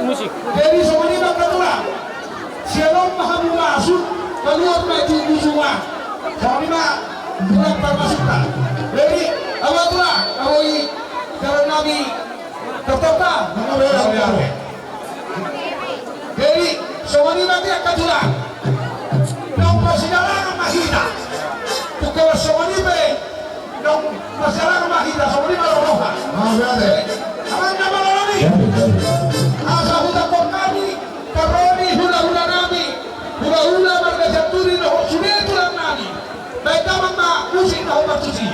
musik. Jadi semuanya bakal pulang. Siapa paham masuk keluar maju semua. Semuanya pulang termasuk tak. Jadi awal pulang, awal ini jalan Nabi tertata. Jadi semuanya nanti akan pulang. Dong persidangan mahida. Tukar semuanya be. Dong persidangan mahida. Semuanya malah roha. Aman nama lagi. Asa huda kami. Karoni hula nami. Hula marga jaturi no sudah tulang nami. Baik taman ma musik tahu bersuci.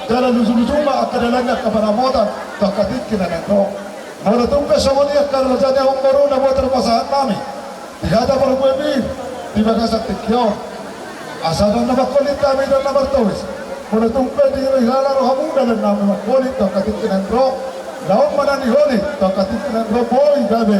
jalan lucu-lucu mah kadalanya kepada motor takatit kita nengko. Mana tumpe semuanya kalau jadi orang baru nak buat terpasahan kami. Tiada para kuebi di bagasan tikion. Asal dan nama kulit kami dan nama tulis. Mana tumpe di regala rohamu dan nama kulit takatit kita nengko. Lawan mana ni holi takatit kita nengko boy gabe.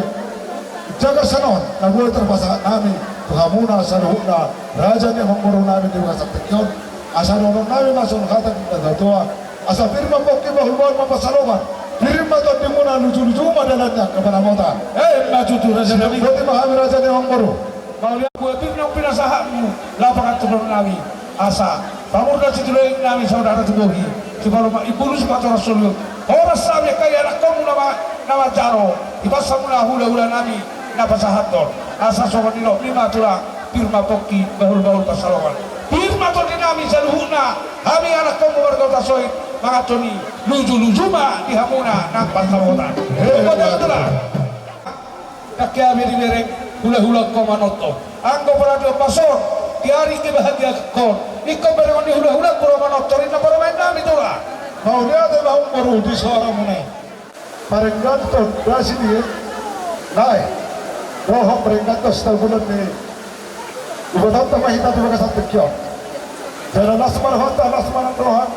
Jaga sanon nak buat terpasahan kami. Tuhamuna saluhuna raja ni orang baru nami di bagasan tikion. Asal orang nami masuk kata kita tua. Asal firman bokki bahulban mapasaloban. Firman tu dimuna lucu-lucu madalannya kepada mota. Maju tu raja nabi. Berarti mahamir raja ni orang baru. Kau lihat buat itu nak pindah sahamu. Lapangan turun nabi. Asa. Pamur dah cedera nabi saudara tubuhi. Sebab ibu lu sepatu rasul. Orang sahaja kaya anak kamu nama jaro. Ibas samula hula nabi. Napa sahator. Asa sobat nilo lima tulang. Firman bokki bahul pasaloban. Firman tu dinami saluhuna. Kami anak kamu warga tasoid. Mangatoni lucu-lucu mah dihamuna nampak sawotan. Betul lah. Kakek beri mereng hula-hula komanoto. Anggo pada pasor tiari kebahagia kon. Iko berengoni hula-hula komanoto ini para main nami tu lah. Mau dia ada bau baru di suara mana? Peringkat tu berasi dia. Naik. Roh peringkat tu setelah bulan ni. Ibu tahu tak mahita tu bagai satu kion. Jangan nasmar hotel nasmar rohan.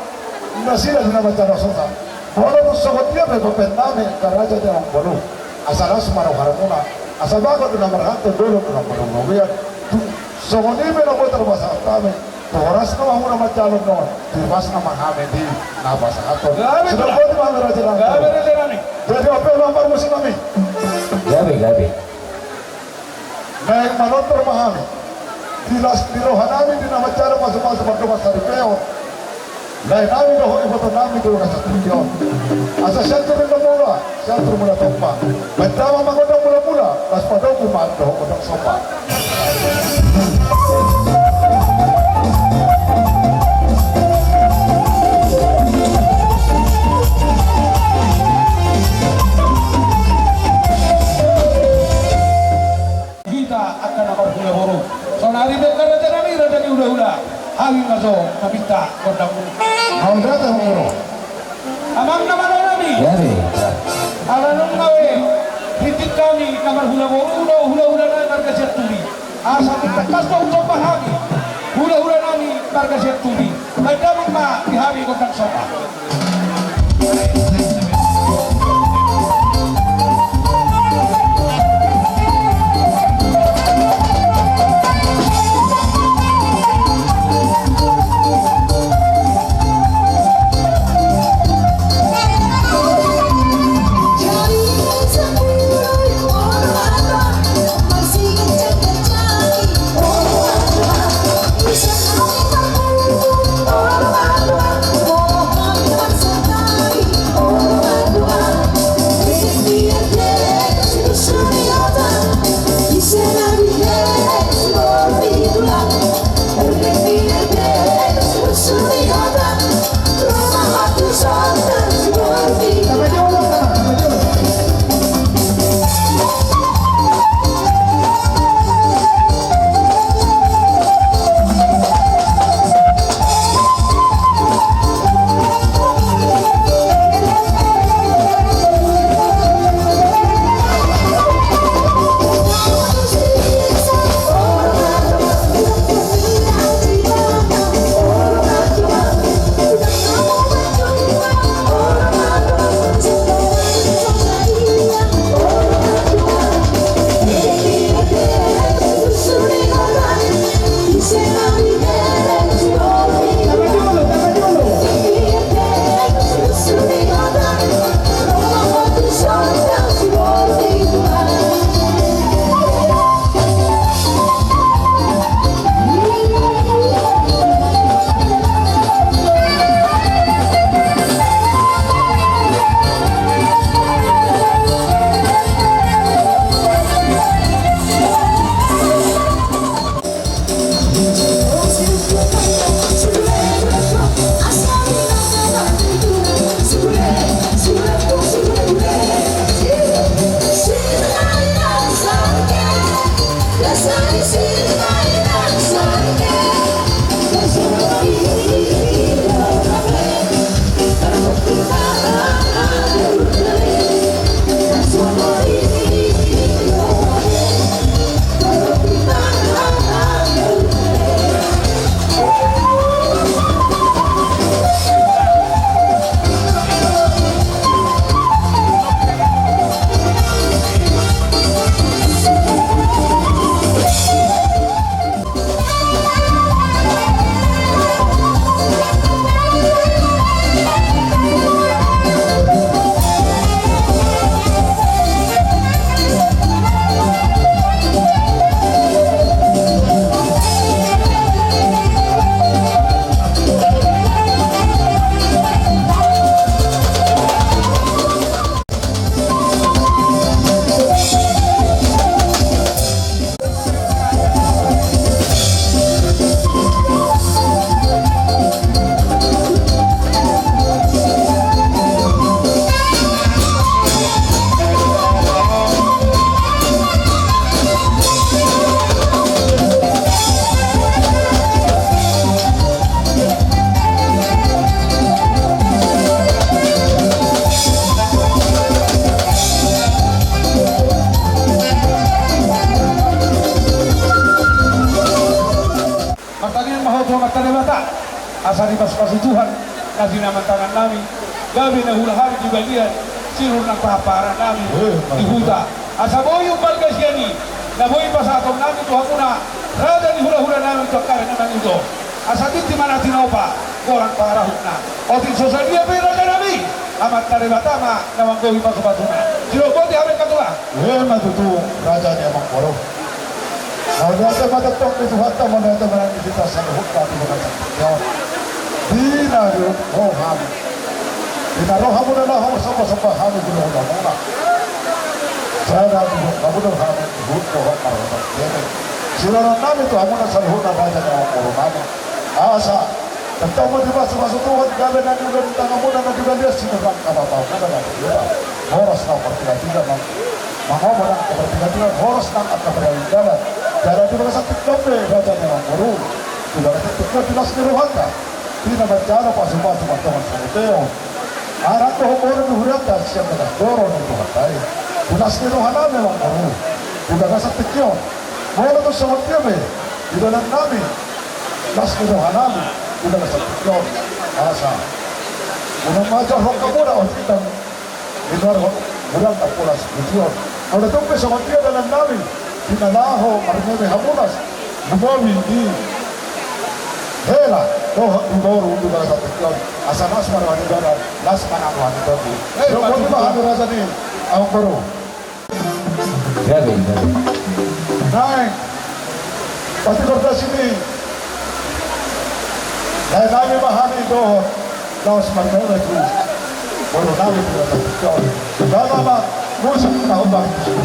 Nasila di nama cara sosa. Kalau tu sobatnya berpendame karaja dia orang baru. Asal nasmar haramuna. Asal bago tu nama hantu dulu tu nama baru. Biar sobatnya berapa terbasa kami. Toras nama orang macam non. Terbas nama kami di nama satu. Sudah kau di mana raja lang? Jadi apa yang baru musim kami? Gabi. Naik manot terpahami. Di rohanami di nama cara masuk-masuk berdoa saripeo. Lain nami doh ibu nami tu kasat tujuan. Asa sentro mula, sentro mula tompa. Bentama mangodong mula, pas padong kumando, kodong sopa. Kita akan nampak hula-hula. Sonari bekar nami radani hula-hula. Hawi masuk meminta kodang. Mau datang mulu. Amang nama nami. Gabi. Alanong ngawe. Hitit kami kamar hula-hula nami marga siat tuli. Asa kita kasih untuk pahami. Hula-hula nami marga siat tuli. Kadang ma dihami kodang sopa. asal pas Tuhan kasih nama tangan kami gabi na hula hari juga lihat sirur ng paparan kami di huta asa boyo balgas yani na boy pasatong namin Tuhan muna rada ni hula-hula namin kakari naman ito asa tintima natin pa korang parahut na o tin sosial media pera kami amat tarimatama na manggawi pasupatuna sino ko di amin katula matutu raja ni Amang Poro. Nah, biasa matatong itu hatta mana itu mana kita sanggup tapi bukan sanggup. Dina roham. Dina roham muna na hamo sama hamo guna muna. Saya kamu dah hamo hut ko hakar hotak. Sila nami itu hamo na sanggup na raja ni Amang Poro nama. Asa tentang mo di ba sumasuk Tuhan gabe na juga tangga muna na juga dia sinurang kabataw muna na dia. Horas na pertiga na. Mangomong ang pertiga horas na at kapalindalan. Cara di mana sakit dombe raja ni Amang Poro. Tidak ada tukar dinas niruhanda. Tidak bercara pasukan teman-teman saniteo. Anak ko hukuro ni hurata siya na doro ni tuhatay. Dinas niruhanda ni Amang Poro. Tidak ada sakit yun. Mula to sa magtiyabe. Tidak lang namin. Dinas niruhanda namin. Tidak ada sakit yun. Asa. Unang majar hong kamuna o titang inar murang tapulas yun. Ang natungpe sa magtiyabe lang namin. Dinalaho, marineme hamunas, lumawi di hela, doh diboro untuk bahasa Tekion, asal nas marwani dana, nas manamwani dodi. Yung kami bahagi raja ni Amang Poro. Grabe. Naik, pati korda sini. Dahil namin bahagi doh, laos marineme itu, boro namin bahasa Tekion. Dama ba, musak tahun bangkit.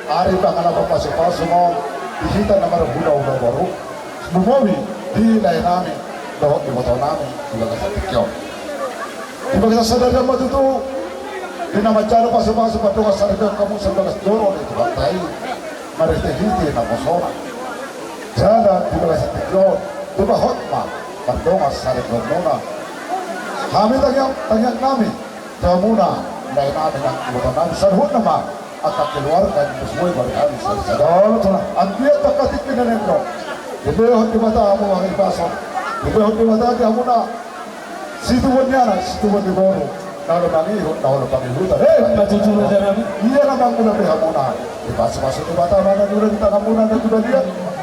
Ari bangala papaso-paso mo, dihita na marahula-hula baru, bumawi, di lain namin, dahot di motor namin, ibaga sa tikyo. Ibaga sa sadar mo dito, di na masyado paso-paso patunga sa rin kamu sa bagas doron, ito ba tayo, maritehiti na musona. Jalan ibaga sa tikyo, di ba hotma, patunga sa rin muna. Kami tangyang namin, kaya muna, lain namin ang motor namin, sarhut naman, akan keluarkan sesuai barisan sadar tuna antia takatik pinanendo dibehon di mata amu ang ibaso dibehon di mata di amuna situ wonyana situ wondi bono nalo bangi huta Matuturo sa namin. iya namang muna behamuna ibaso di mata mana dura kita namuna na kuda dia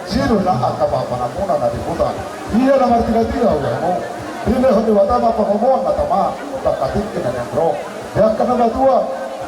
sino na akapapa namuna na di huta iya namang tiga-tiga mo dibehon di mata mapamomuan matama takatik pinanendo dia kana dua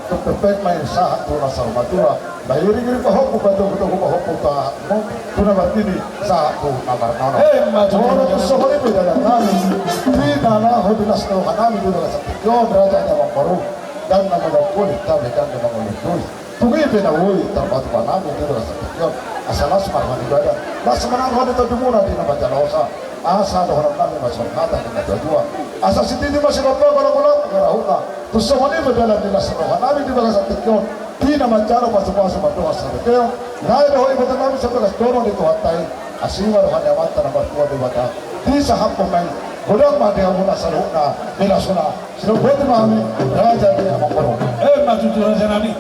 Tepek main sahat tuna sama tua, bayirin pahok bukan tu pahok buka, mo tuna batini sahat tu namar nono. Orang tu sohori beda kami, di nana hobilas tu kami dulu kasih. Yo beraja nama baru dan nama dokter kita bekan nama mulut. Tunggu beda woi tempat panami dulu kasih. Yo asal asmar mandi beda. Las menang hodi tu dimuna di nama jalosa. Asa orang kami masuk kata kita dua. Asa sini masih apa kalau kerahuna. Terus sohori beda di las rohan. Kami di bagas tikyon. Di nama jalo pasu-pasu berdoa sedekah. Naik doa ibu kami sebagai dorong itu hatai. Asiwar hanya mata nama tua di mata. Di sahab pemain. Kodang mati amuna saruna bilasuna. Sino buat kami raja dia mengkoron. Matuturo sa namin.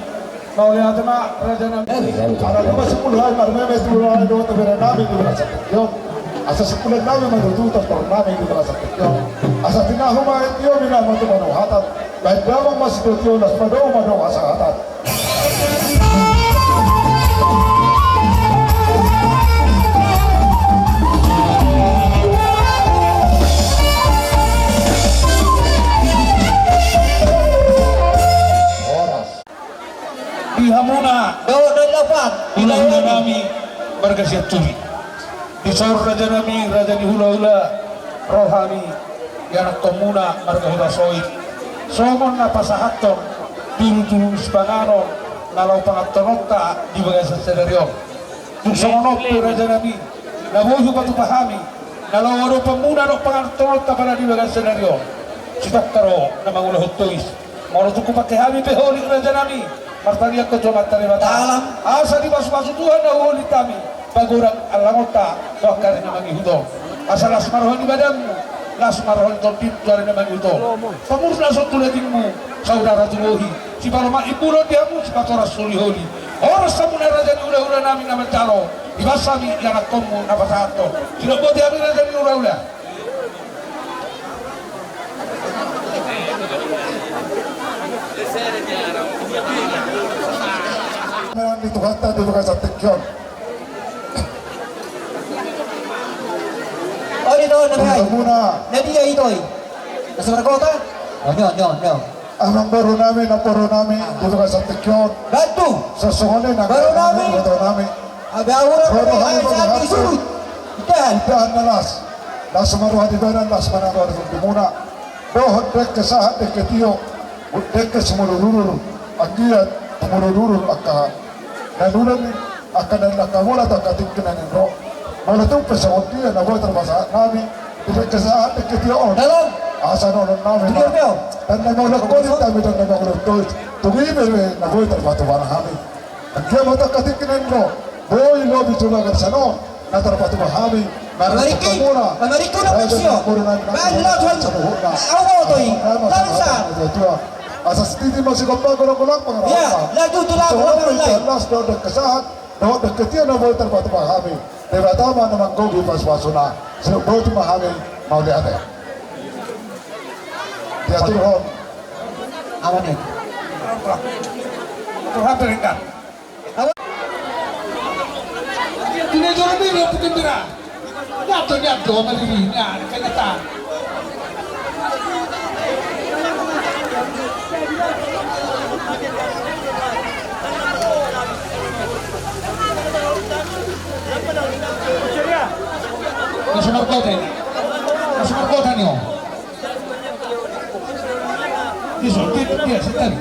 Mau lihat ma raja namin. Para lima 10 hari marmeme 10 hari doa teberenami di bagas tikyon. Asa 10 namin matututas por namin di bagas tikyon. Asa tinahuma iyo mina matu manu hatat. Baik damang masih tikyon nas padau manu asa hatat. Ihamuna, hula-hula nami berkasiat tuli. Disor raja nami, raja ni hula-hula rohani, yang komuna margahula soit. Somon na pasahaton, dulu-dulu ispanganon, nalau pangatonota di bagas sedaryo. Tuksonop tu raja nami, nabuhu batu pahami, nalau waro pemuna no pangatonota pada di bagas sedaryo. Sitak taro na mangula hutuis. Moro tuku pakai hami beholi raja nami. Martalia ko coba terima talam. Asa di basu-basu Tuhan na huli kami. Bagurang alangota bakar na mangihudo. Asa las marhon di badanmu. Las marhon tolpit dari na mangihudo. Pamurus na so tulatingmu. Saudara tuluhi. Si paloma ibulo diamu si patoras suli-huli. Oras kamu na raja ni ula-ula namin na mentalo. Ibasami yanak komu na pasahato. Sinabo diamin raja ni ula-ula. Meron dito kata di bagas tikyon. Oh, dito, nabay. Ito muna. Nadia ito eh. Nasa Maragota? Oh, nyo. Ang baro namin di bagas tikyon. Bantu! Sa suhonin ang Baro namin. baro namin. Abawura ko Baro ay sa ating isunod. Ikahan. Ikahan na las maruhan di badan, las managawa di muna. Dohot dek kesahat dek ketiyo. Dek kesemulururur. Agiyat, tumulururur akka. Nanunan akan nakamula tak katingkinan nro. Mula tu pesawat dia na buat terbasahan kami. Tidak kesahat dek ketiyo. Dalam. Asa nonon namin. Tinggal kayo. Dan nangulak ko rin kami dan nangulak ko. Tumimin na buhay terbatubana kami. Ang kaya mata katingkinan nro. Boy lobi tumagan sa noon. Natarpatubah kami. Mariki na presyo. Bahala tuhan. Awa to eh. Lansan. Asas titi masih kompa golong-golong pengarah. Ya, lagu tu lagu Soalnya lain. jelas doa dan kesahat, doa dan ketia na boleh terpatu pahami. Debatama naman gogi paswasuna. Sinubot mahami mau lihat. Dia turun. Awan ya. Tuhan berikan. Ini jodoh ini putin bira. Jatuh jatuh mandiri. Nah, kenyataan. Nasional kota ini. Nasional kota nih om. Dia sekali.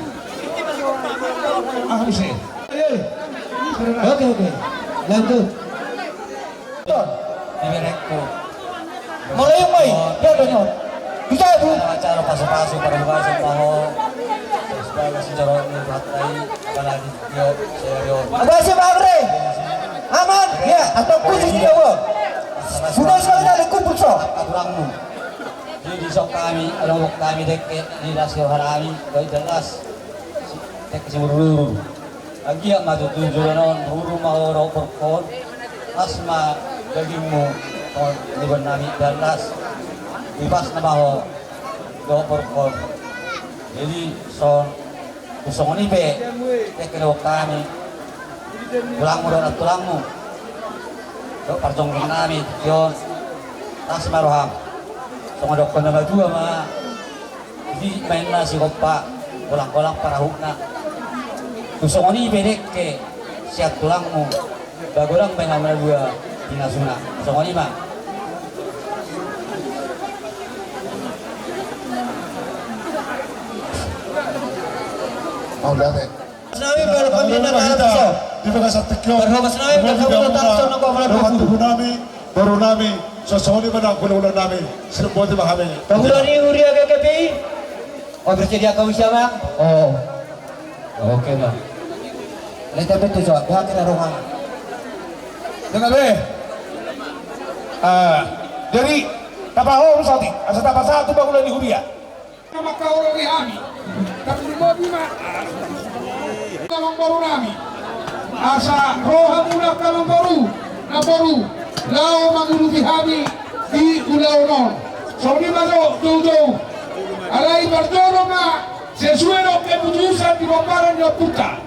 Bisa. Oke. Lanjut. Direkku. Mulai yang baik. Ya benar. Bisa itu. Acara pasu-pasu pada bahasa paho. Sebagai sejarah menghargai apalagi dia serius. Ada si Bagre. Aman. Ya, atau kunci dia wah. Sudah sekali ada kumpul so. Aturangmu. Di sok kami, along kami deket di rasio harami, kau jelas. Tek simururu. Lagi yang maju tujuan non, huru mau rokok kon, asma dagingmu, kon di benami jelas. Bebas na baho, rokok kon. Jadi son, usong ni be, tek kerok kami. Tulangmu dan tulangmu. Dok parjong kami, yon. Asma roham. Sama dokter nama dua mah, jadi main nasi kopak, kolang-kolang parahukna. Tusong ini bedek ke siap tulangmu, bagolang main nama dua dinasuna. Tusong ini mah. Mau lihat. Nabi baru kami nak harap so. Di bagas tekyo. Berhamas nabi berhamas tak nak kau nami, baru nami. Sosoni mana kulo nami. Sinubot mahami. Pengurani uria KKPI. Oh bersedia kau sama? Oh. Oke bang. Lihat betul so. Pihak kena rumah. Dengar be. Jadi tapaho usati. Asa tapa satu bangunan di Huria. Nama kau lagi kami. Tapi di mobil mah. Kalong baru nami. Asa roha mula kalong baru. Na baru. Lao manguluti kami di ulau non. Saudi masuk jauh-jauh. Alai berjoro ma sesuai keputusan di paparan ya puta.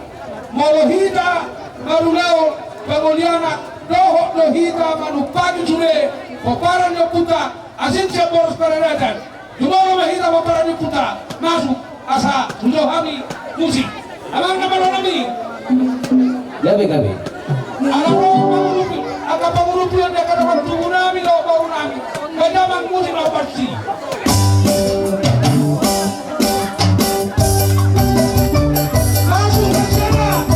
Molohita marulao pagoliana doho lohita manupagi sule paparan ya puta asin siap boros peradaban. Jumlah mahita paparan ya puta masuk asa jauh kami musik. Abang nama nami. Gabi. Agak pengurupian dia kata waktu nami lo bau nami. Kaya mang musik lo pasti. Masuk ke sana.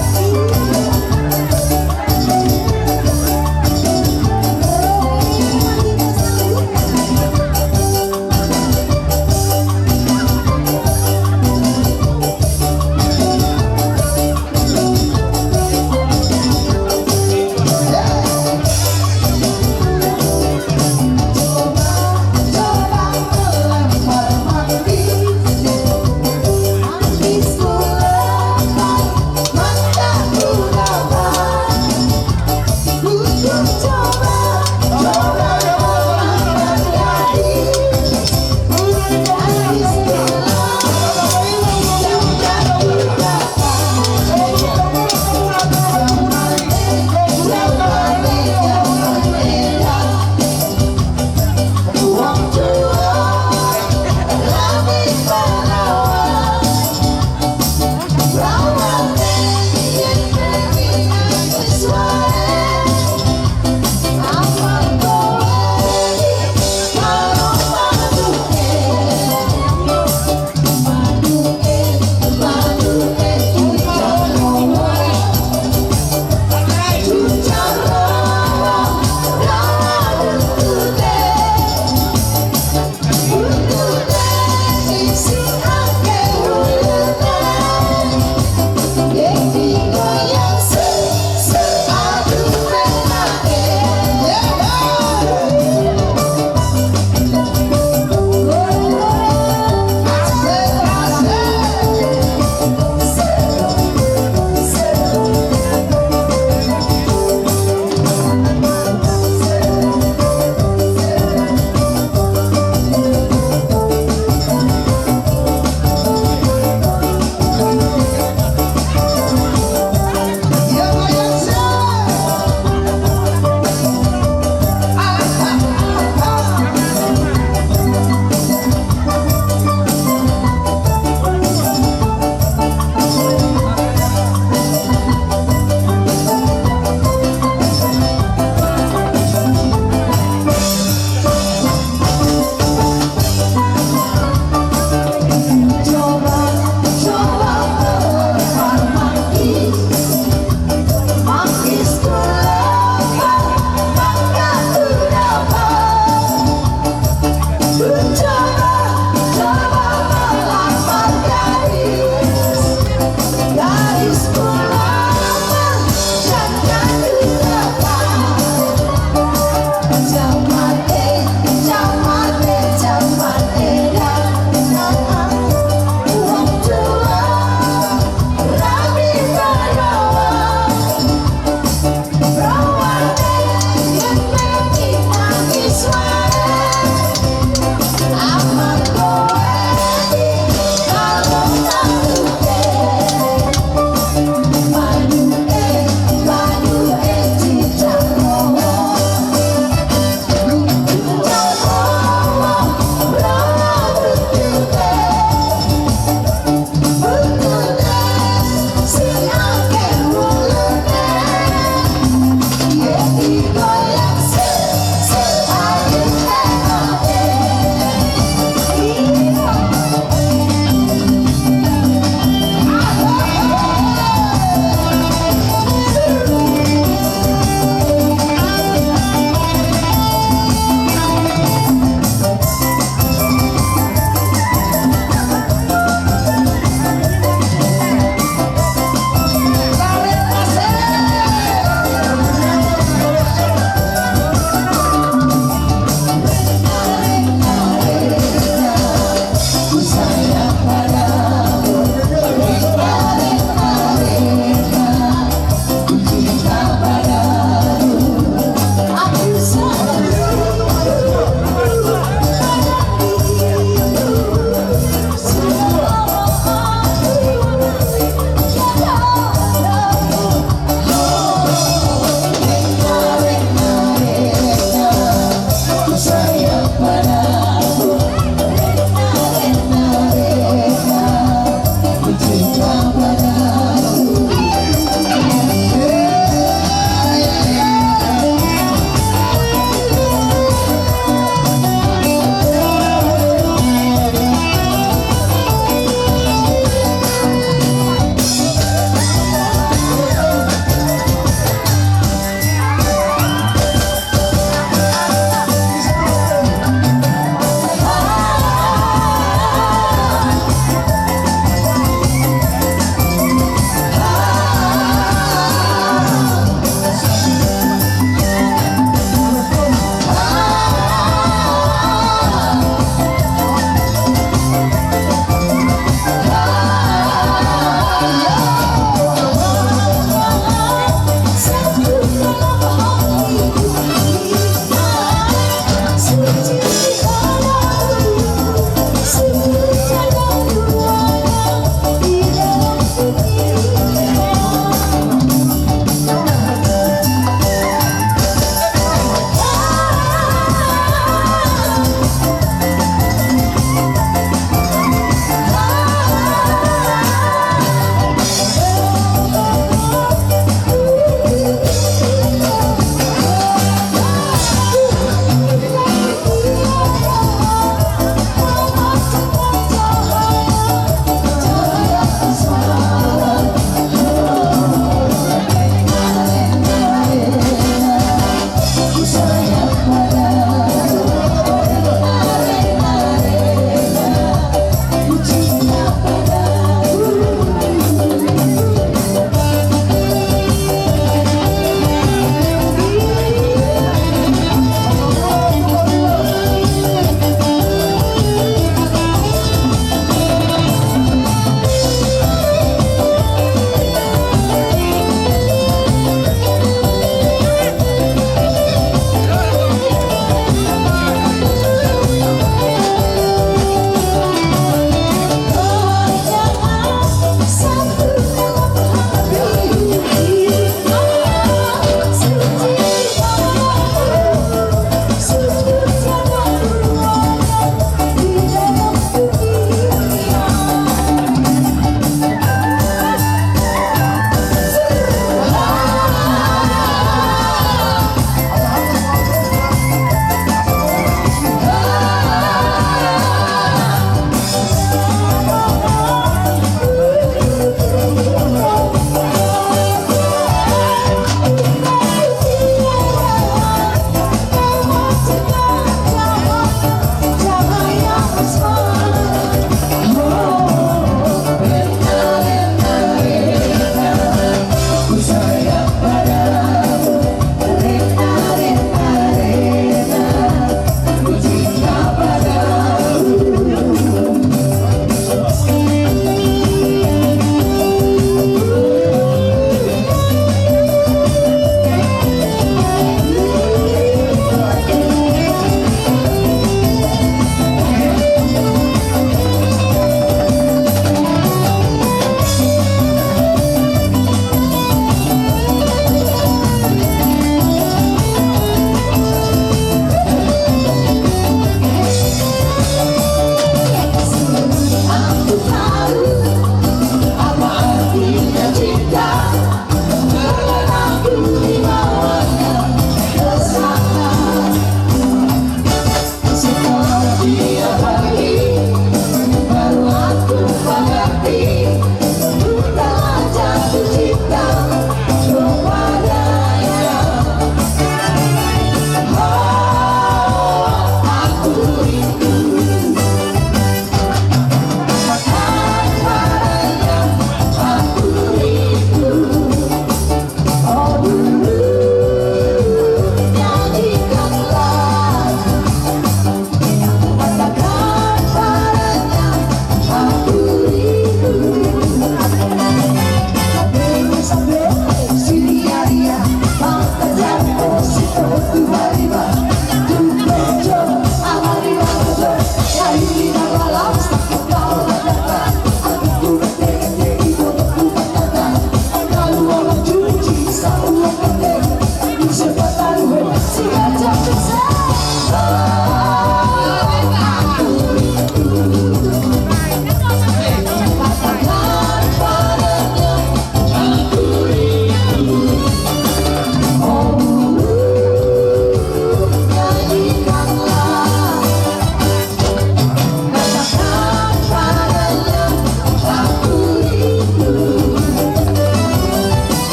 Coba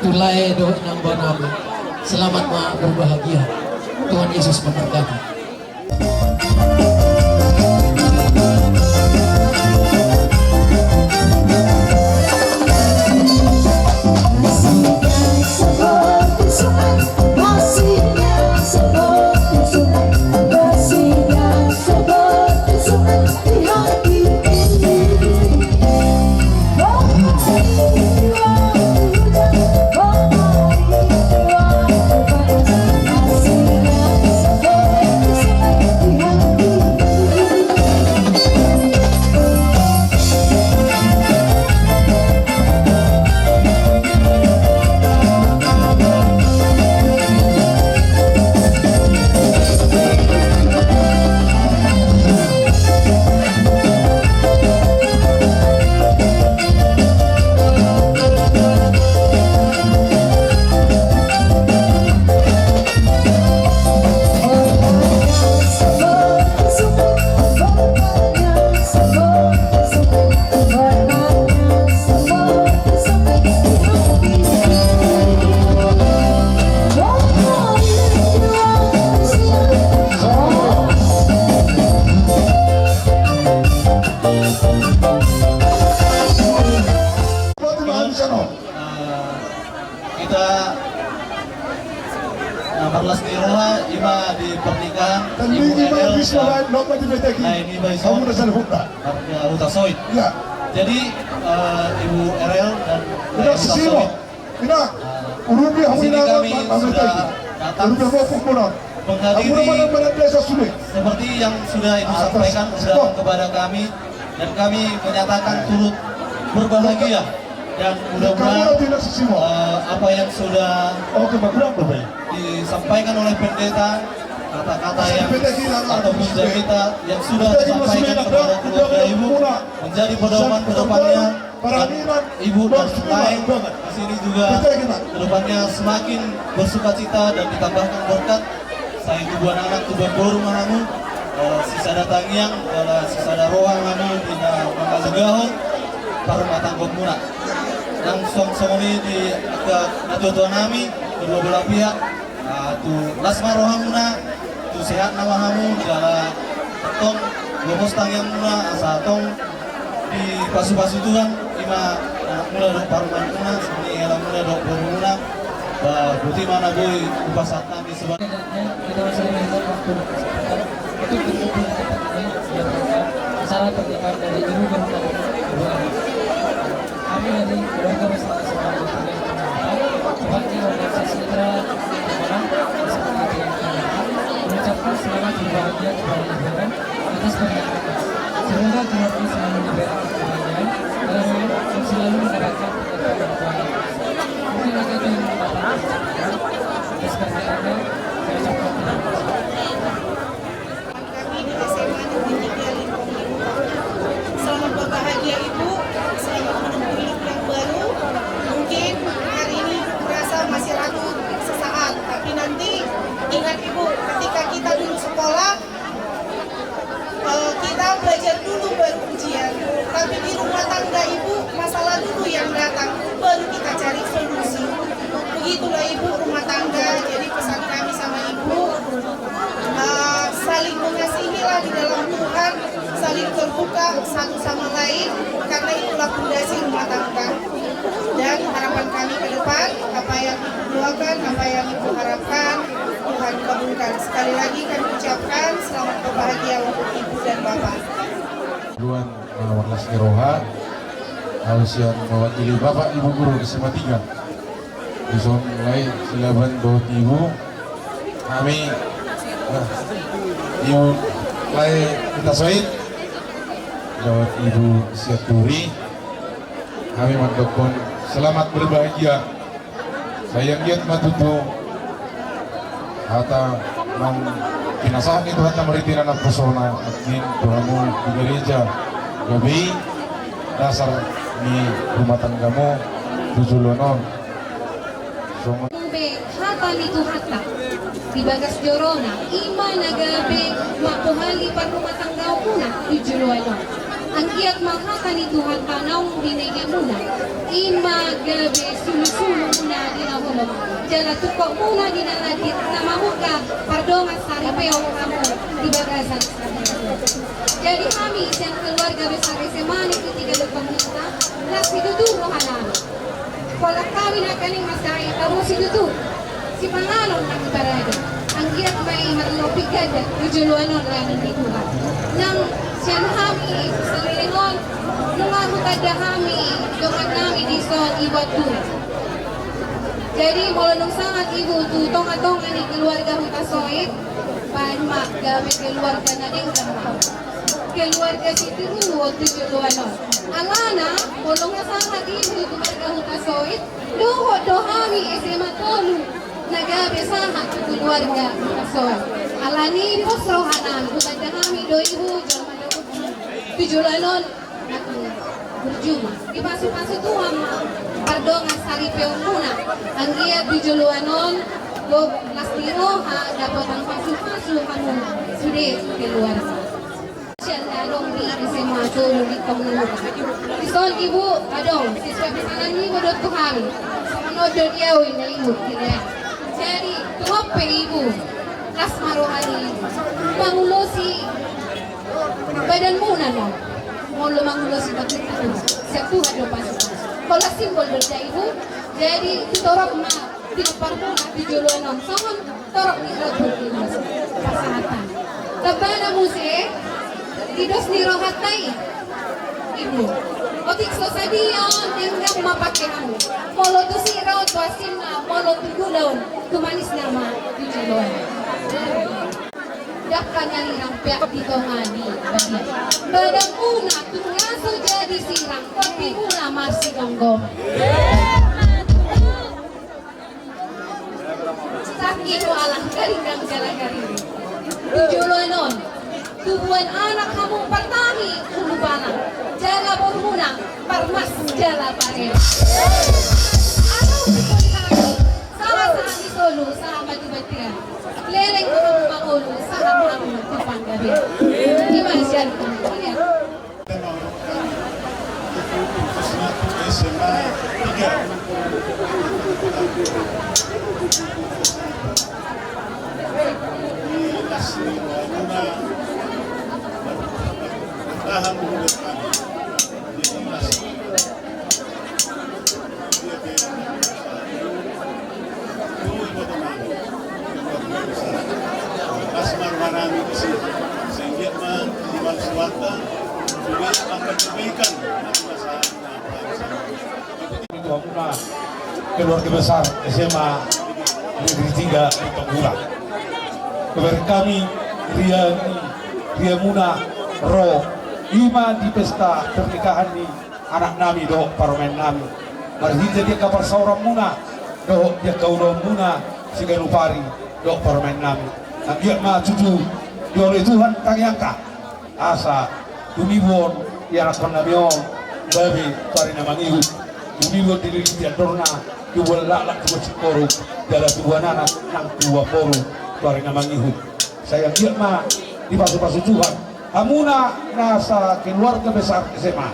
Tulai doa nang nabi. Selamat berbahagia. Tuhan Yesus memberkati. Kita berlas di rumah ima di pernikahan Ibu Erel kamu udah huta. Huta Soit. Ya. Jadi Ibu Erel dan Kita Huta sisimo. Soit Ina. Urubi di aku sini ina kami sudah datang Urubi aku pukul. menghadiri seperti yang sudah Ibu sampaikan sudah kepada kami, dan kami menyatakan turut berbahagia dan mudah-mudahan apa yang sudah disampaikan oleh pendeta, kata-kata yang ataupun cerita yang sudah disampaikan kepada keluarga Ibu menjadi pedoman kedepannya, dan Ibu dan lain di sini juga kedepannya semakin bersukacita dan ditambahkan berkat. Saya tubuh anak tubuh boru mahamu sisa datang yang adalah sisa darohang anu tidak mengazegahon paru matang komuna dan song-song ini di tuan nami kedua belah pihak tu lasma rohamuna tu sehat nama hamu jala tong gomos tangyang muna asa tong di pasu-pasu Tuhan ima anak muda dok paru muna seperti elang muda dok boru muna putih mana boy upasat nami sebagai kita masih melihat waktu itu betul-betul masalah pernikahan dari ibu dan kedua anak. Kami dari keluarga bersama sebagai sebagai organisasi Citra orang seperti yang mengucapkan selamat berbahagia kepada ibu atas pernikahan. Semoga keluarga selalu diberi kebahagiaan dan selalu mendapatkan pekerjaan yang baik. Mungkin lagi itu yang mendapatkan atas perhatiannya. Saya ucapkan terima kasih. Kami di SMA Negeri 3 Limpung. Selamat berbahagia Ibu. udah ibu masalah dulu yang datang, baru kita cari solusi. Begitulah ibu rumah tangga. Jadi pesan kami sama ibu, saling mengasihilah di dalam Tuhan, saling terbuka satu sama lain, karena itulah fondasi rumah tangga. Dan harapan kami ke depan, apa yang ibu doakan, apa yang ibu harapkan, Tuhan kabulkan. Sekali lagi kami ucapkan selamat berbahagia untuk ibu dan bapak. Duluan Warlas Niroha harus yang mewakili Bapak Ibu Guru SMA 3 Dusun Lai Silaban Bawat Ibu kami Ibu Lai Kita Soid Bawat Ibu Siaturi kami mantapkan selamat berbahagia sayang giat matutu hata mang pinasahan itu hata meritiran na persona akin tuhamu di gereja gabi dasar ni rumah tanggamu tujulonon be hata nito hata di bagas jorona ima nagabe makuhali pa rumah tanggaw kuna tujulonon ang giat mahata nito hata naong dinege muna ima gabe sulu-sulu muna dinahulong jala tukok muna dinalagit na mamuka pardongan saripeo kamu di bagasan jadi kami isang keluarga besar SMA Negeri 3 Pemerintah las siduduro halal wala kami na kaning masaya kamu siduduro si pangalon ng ibarado ang giat may marlopigad tujuluanon lang ni Tuhan nang siyan kami sa lilingon nung ako kada kami doon namin di son ibat Tuhan. Jadi mulunong sangat ibu tutong atong ani keluarga hutasoit panmak gamit keluarga na ding trabaho. Keluarga si Tiruo tujuluanon. Alana mulong sangat ibu keluarga hutasoit luho dohami SMA tolu nagabe sangat keluarga hutasoit. Alani posrohanan bukan kami do ibu tujulanon aku berjuma di pasu-pasu tuhan pardongan saripeo muna ang iya tujuluanon lo lastiro ha dapat ang pasu-pasu kamu sudah keluar siyan dalong di SMA tulu di kamunulukan isol ibu adong siswa pisanan ibu dot kami sama do diawin na ibu kira jadi tuwape ibu kas marohani mangulosi badan muna no mau mangulosi bakit itu siap Tuhan do pasok kalau simbol berda ibu jadi torok ma tinapar muna tujuluanon sohon torok ni ratul inas pasahatan tabana muse tidos ni rohatay ibu otik so sadiyon tinggap mapakehan molo to si raw to asin na molo to gulon tumanis nama tujuluanon dakkan yang irang pihak dito ngani badang una tungyaso jadi sirang tapi una masih gonggong sakit alang garing jala-garing tujuluanon tubuhan anak kamu pertami ulubanan jala bormuna parmas jala parel sama-sama di Solo sama batu-batuan lereng orang Mangolo saham-ham depan gabi gimana sih lihat SMA 3 marami kasi sa inggit man di magsuwata sulit ang pagkabaikan ng masahan na itu aku mah keluarga besar SMA Negeri 3 di Togura. Kepada kami Ria Muna Ro Ima di pesta pernikahan ni anak nami do parmen nami. Marhita dia kapal seorang Muna do dia kaulo Muna sigalupari do parmen nami. Dia mah cucu oleh Tuhan tangyangka asa tumibon ya rakon namion babi pari namangihu tumibon diri dia dorna dua lalak dua cikoro dala dua anak nang dua poru pari namangihu saya dia mah di pasu-pasu Tuhan amuna nasa keluarga besar SMA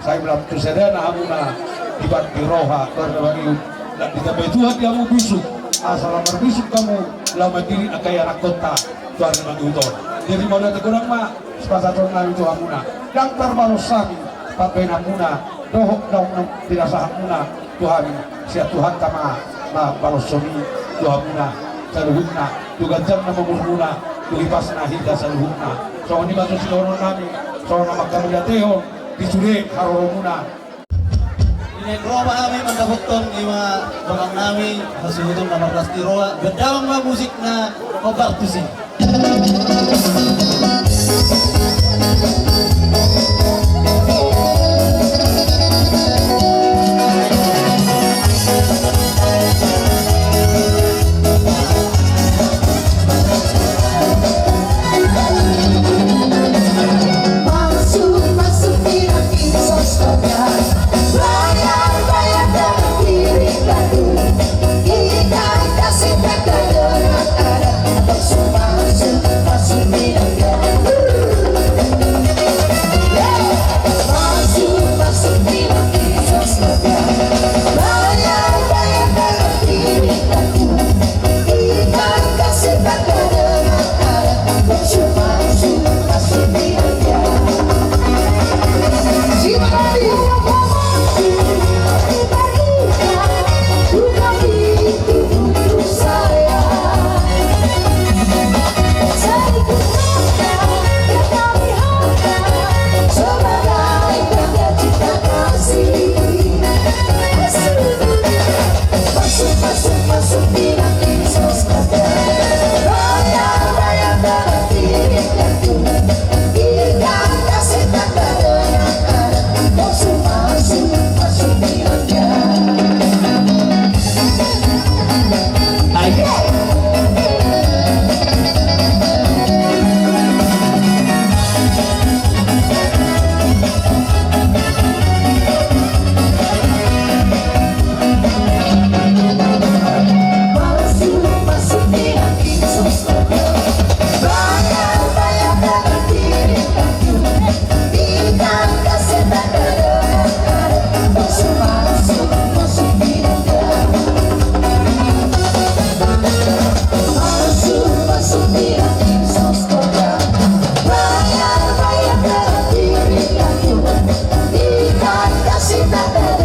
saya bilang tu sedana hamuna tibat di roha karena bagi dan dikabai Tuhan kamu busuk asal berbusuk kamu lama diri akai anak kota Tuhan bagi utol jadi mau datang kurang mah sepasatron nami Tuhan muna yang terbalu sami pakai namuna dohok daun tidak sah muna Tuhan siap Tuhan kama ma balos somi Tuhan muna saluhuna juga jam nama muna tulipas nahida saluhuna so ini batu siloron nami so nama kami jateo disuruh haroromuna ini roba kami mendapatkan lima orang nami hasuhutun nama pasti roa bedawang ma musikna obar tusi Ikan kasih tak ada